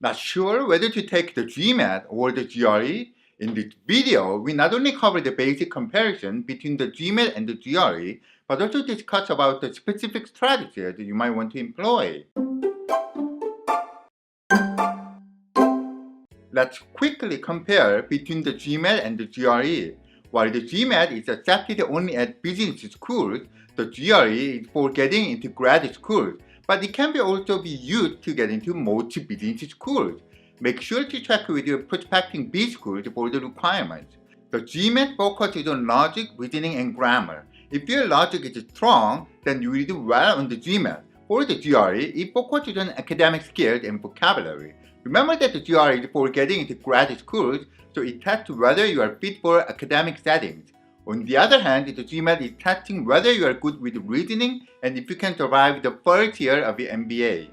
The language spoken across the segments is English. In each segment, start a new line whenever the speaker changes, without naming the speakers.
Not sure whether to take the GMAT or the GRE? In this video, we not only cover the basic comparison between the GMAT and the GRE, but also discuss about the specific strategies you might want to employ. Let's quickly compare between the GMAT and the GRE. While the GMAT is accepted only at business schools, the GRE is for getting into grad schools, but it can also be used to get into most business schools. Make sure to check with your prospecting B schools for the requirements. The GMAT focuses on logic, reasoning, and grammar. If your logic is strong, then you will do well on the GMAT. For the GRE, it focuses on academic skills and vocabulary. Remember that the GRE is for getting into grad schools, so it tests whether you are fit for academic settings. On the other hand, the GMAT is testing whether you are good with reasoning and if you can survive the first year of your MBA.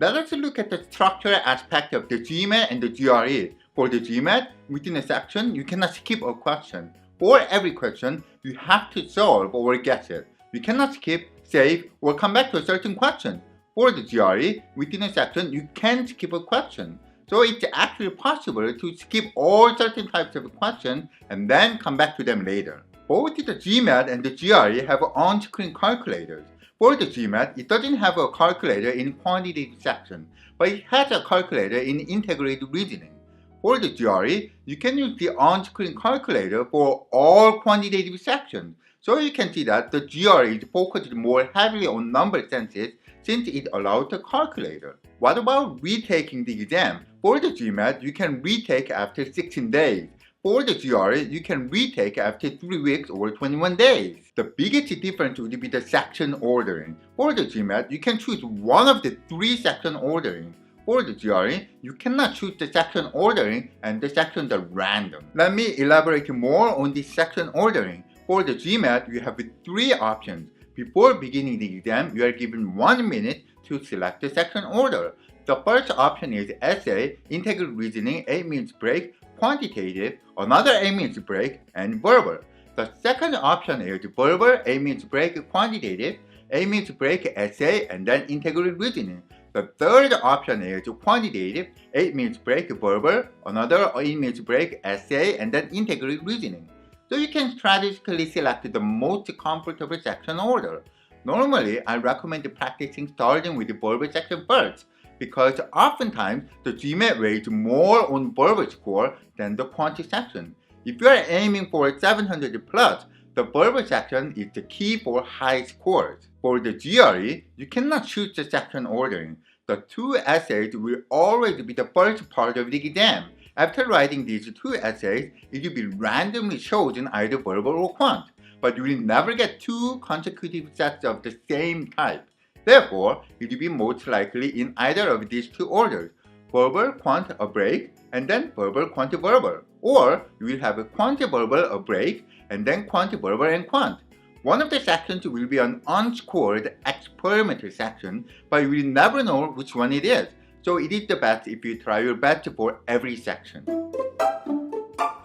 Let us look at the structural aspect of the GMAT and the GRE. For the GMAT, within a section, you cannot skip a question. For every question, you have to solve or guess it. You cannot skip, save, or come back to a certain question. For the GRE, within a section, you can skip a question. So it's actually possible to skip all certain types of questions and then come back to them later. Both the GMAT and the GRE have on-screen calculators. For the GMAT, it doesn't have a calculator in quantitative section, but it has a calculator in integrated reasoning. For the GRE, you can use the on-screen calculator for all quantitative sections. So you can see that the GRE is focused more heavily on number senses since it allows a calculator. What about retaking the exam? For the GMAT, you can retake after 16 days. For the GRE, you can retake after 3 weeks or 21 days. The biggest difference would be the section ordering. For the GMAT, you can choose one of the 3 section ordering. For the GRE, you cannot choose the section ordering and the sections are random. Let me elaborate more on this section ordering. For the GMAT, you have 3 options. Before beginning the exam, you are given 1 minute to select the section order. The first option is essay, integral reasoning, 8 minutes break, quantitative, another 8 minutes break, and verbal. The second option is verbal, 8 minutes break, quantitative, 8 minutes break, essay, and then integral reasoning. The third option is quantitative, 8 minutes break, verbal, another 8 minutes break, essay, and then integral reasoning. So you can strategically select the most comfortable section order. Normally, I recommend practicing starting with the verbal section first, because oftentimes the GMAT weighs more on verbal score than the quanti section. If you are aiming for 700 plus, the verbal section is the key for high scores. For the GRE, you cannot choose the section ordering. The 2 essays will always be the first part of the exam. After writing these 2 essays, it will be randomly chosen either verbal or quant, but you will never get 2 consecutive sets of the same type. Therefore, it will be most likely in either of these 2 orders, verbal, quant, a break, and then verbal, quant, verbal. Or you will have a quant, verbal, a break, and then quant, verbal, and quant. One of the sections will be an unscored experimental section, but you will never know which one it is. So it is the best if you try your best for every section.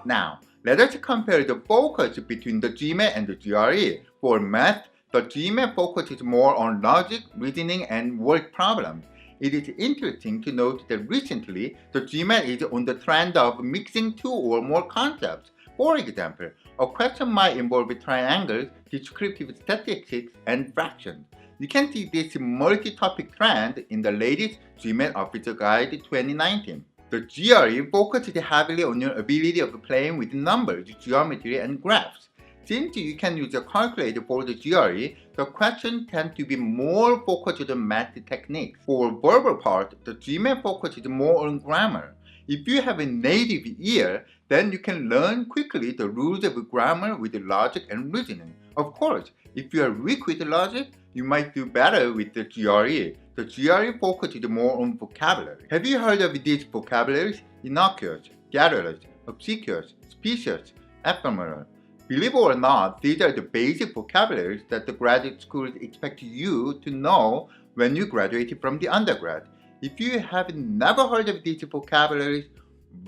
Now, let us compare the focus between the GMAT and the GRE. For math, the GMAT focuses more on logic, reasoning, and word problems. It is interesting to note that recently, the GMAT is on the trend of mixing 2 or more concepts. For example, a question might involve triangles, descriptive statistics, and fractions. You can see this multi-topic trend in the latest GMAT Officer Guide 2019. The GRE focuses heavily on your ability of playing with numbers, geometry, and graphs. Since you can use a calculator for the GRE, the questions tend to be more focused on math techniques. For verbal part, the GMAT focuses more on grammar. If you have a native ear, then you can learn quickly the rules of grammar with logic and reasoning. Of course, if you are weak with logic, you might do better with the GRE. The GRE focuses more on vocabulary. Have you heard of these vocabularies? Innocuous, garrulous, obsequious, specious, ephemeral. Believe it or not, these are the basic vocabularies that the graduate schools expect you to know when you graduate from the undergrad. If you have never heard of these vocabularies,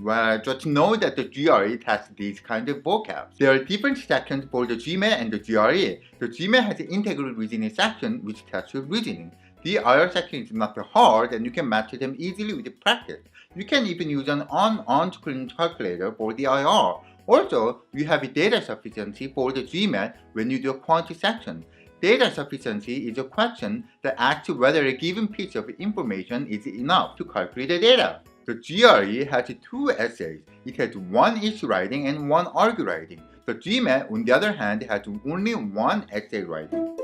well, just know that the GRE tests these kinds of vocabs. There are different sections for the GMAT and the GRE. The GMAT has an integral reasoning section which tests your reasoning. The IR section is not hard and you can match them easily with practice. You can even use an on-screen calculator for the IR. Also, you have data sufficiency for the GMAT when you do a quantity section. Data sufficiency is a question that asks whether a given piece of information is enough to calculate the data. The GRE has two essays. It has one issue writing and one argue writing. The GMAT, on the other hand, has only one essay writing.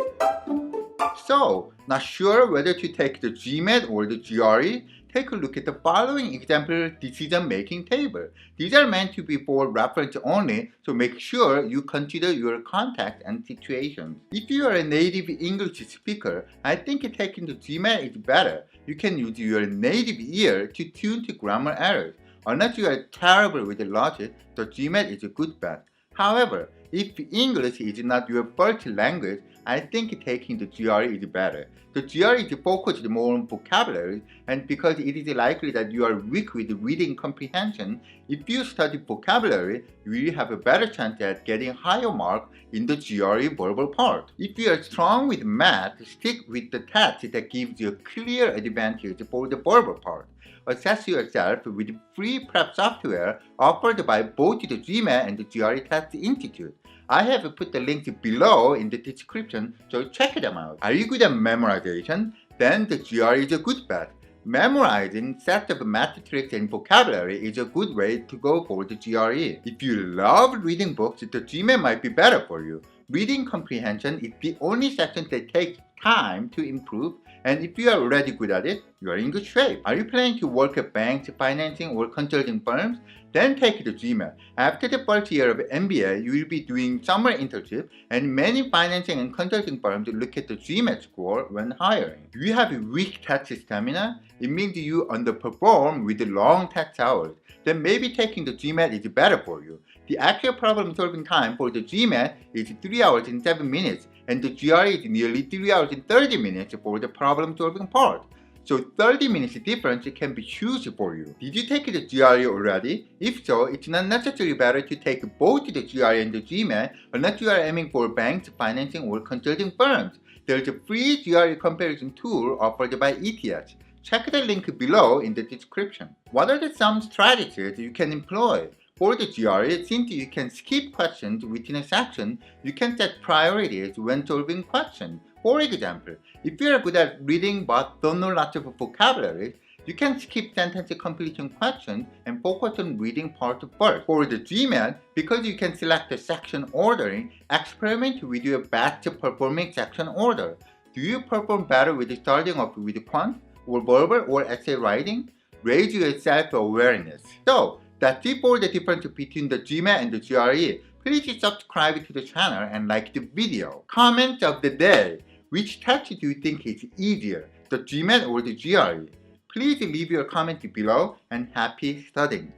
So, not sure whether to take the GMAT or the GRE? Take a look at the following example decision-making table. These are meant to be for reference only, so make sure you consider your context and situation. If you are a native English speaker, I think taking the GMAT is better. You can use your native ear to tune to grammar errors. Unless you are terrible with logic, the GMAT is a good bet. However, if English is not your first language, I think taking the GRE is better. The GRE is focused more on vocabulary, and because it is likely that you are weak with reading comprehension, if you study vocabulary, you will have a better chance at getting higher marks in the GRE verbal part. If you are strong with math, stick with the test that gives you a clear advantage for the verbal part. Assess yourself with free prep software offered by both the GMAT and the GRE Test Institute. I have put the links below in the description, so check them out. Are you good at memorization? Then the GRE is a good bet. Memorizing sets of math tricks and vocabulary is a good way to go for the GRE. If you love reading books, the GMAT might be better for you. Reading comprehension is the only section that takes time to improve, and if you are already good at it, you are in good shape. Are you planning to work at banks, financing, or consulting firms? Then take the GMAT. After the first year of MBA, you will be doing summer internship, and many financing and consulting firms look at the GMAT score when hiring. Do you have weak test stamina? It means you underperform with long test hours. Then maybe taking the GMAT is better for you. The actual problem-solving time for the GMAT is 3 hours and 7 minutes, and the GRE is nearly 3 hours and 30 minutes for the problem-solving part. So 30 minutes difference can be huge for you. Did you take the GRE already? If so, it's not necessarily better to take both the GRE and the GMAT unless you are aiming for banks, financing, or consulting firms. There's a free GRE comparison tool offered by ETH. Check the link below in the description. What are some strategies you can employ? For the GRE, since you can skip questions within a section, you can set priorities when solving questions. For example, if you are good at reading but don't know lots of vocabulary, you can skip sentence completion questions and focus on reading part first. For the GMAT, because you can select the section ordering, experiment with your best performing section order. Do you perform better with starting off with quant, or verbal, or essay writing? Raise your self-awareness. So, that's it for the difference between the GMAT and the GRE. Please subscribe to the channel and like the video. Comment of the day. Which test do you think is easier, the GMAT or the GRE? Please leave your comment below, and happy studying.